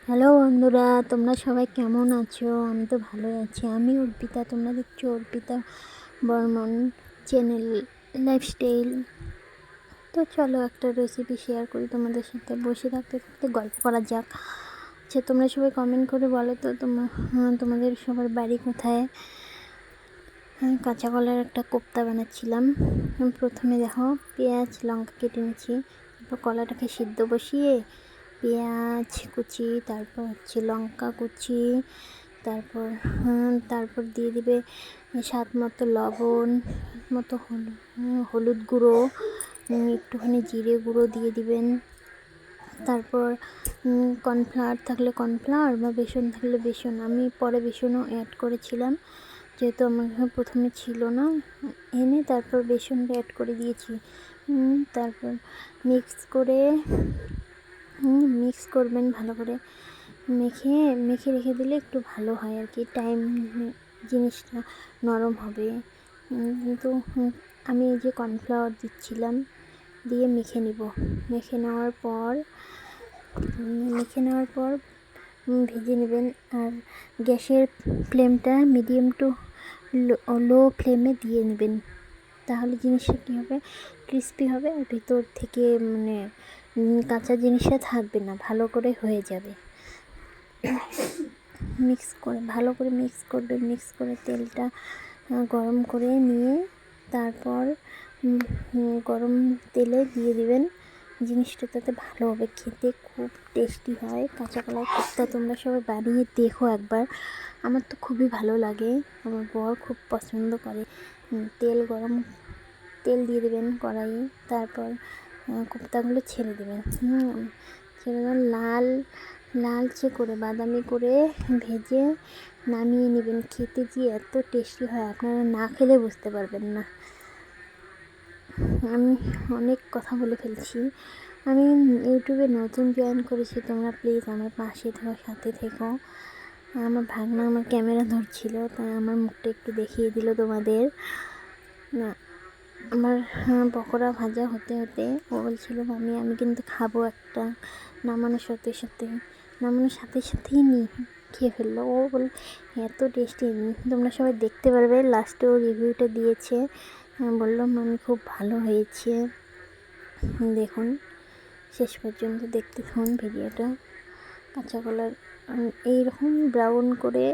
Hello বন্ধুরা, তোমরা সবাই কেমন আছো? আমি তো ভালোই আছি। আমি অর্পিতা, তোমরা দেখছো অর্পিতা বর্মন চ্যানেল লাইফস্টাইল। তো চলো একটা রেসিপি শেয়ার করি তোমাদের সাথে। বসে থাকতে থাকতে গল্প করা যাক। আচ্ছা, তোমরা সবাই কমেন্ট করে বলো তো তোমাদের সবার বাড়ি কোথায়। কাঁচা কলার একটা কোপ্তা বানাচ্ছিলাম। প্রথমে দেখো, পেঁয়াজ লঙ্কা কেটে নিচ্ছি। তারপর কলাটাকে সিদ্ধ বসিয়ে পেঁয়াজ কুচি, তারপর লঙ্কা কুচি, তারপর দিয়ে দিবে স্বাদ মতো লবণ, মতো হলুদ গুঁড়ো, একটুখানি জিরে গুঁড়ো দিয়ে দিবেন। তারপর কর্নফ্লাওয়ার থাকলে কর্নফ্লাওয়ার বা বেসন থাকলে বেসন। আমি পরে বেসনও অ্যাড করেছিলাম, যেহেতু আমার প্রথমে ছিল না, এনে তারপর বেসনটা অ্যাড করে দিয়েছি। তারপর মিক্স করবেন ভালো করে। মেখে রেখে দিলে একটু ভালো হয় আর কি, টাইম জিনিসটা নরম হবে। কিন্তু আমি এই যে কর্নফ্লাওয়ার দিচ্ছিলাম, দিয়ে মেখে নেওয়ার পর ভেজে নেবেন। আর গ্যাসের ফ্লেমটা মিডিয়াম টু লো ফ্লেমে দিয়ে নেবেন। তাহলে জিনিসটা কী হবে, ক্রিস্পি হবে আর ভেতর থেকে কাঁচা জিনিসটা থাকবে না, ভালো করে হয়ে যাবে। ভালো করে মিক্স করবেন। মিক্স করে তেলটা গরম করে নিয়ে তারপর গরম তেলে দিয়ে দিবেন জিনিসটা, তাতে ভালো হবে, খেতে খুব টেস্টি হয়। কাঁচা কলার কোপ্তা তোমরা সবাই বানিয়ে দেখো একবার। আমার তো খুবই ভালো লাগে, আমার বর খুব পছন্দ করে। তেল দিয়ে দেবেন কড়াইয়ে। তারপর কোপ্তাগুলো ছেড়ে দেবেন। লালচে করে বাদামি করে ভেজে নামিয়ে নেবেন। খেতে যে এত টেস্টি হয়, আপনারা না খেলে বুঝতে পারবেন না। আমি অনেক কথা বলে ফেলছি। আমি ইউটিউবে নতুন জয়েন করেছি, তোমরা প্লিজ আমার পাশে থেকো, সাথে থেকো। আমার ভাগনা আমার ক্যামেরা ধরছিল, তাই আমার মুখটা একটু দেখিয়ে দিল তোমাদের। না, আমার পকোড়া ভাজা হতে হতে ও বলছিল, মামি আমি কিন্তু খাবো একটা। নামানোর সাথে সাথেই খেয়ে ফেললো। ও বল এত টেস্টি, তোমরা সবাই দেখতে পারবে। লাস্টেও রিভিউটা দিয়েছে, বললো মামি খুব ভালো হয়েছে। দেখুন, শেষ পর্যন্ত দেখতে থাকুন ভিডিওটা। কাঁচা কলার এইরকম ব্রাউন করে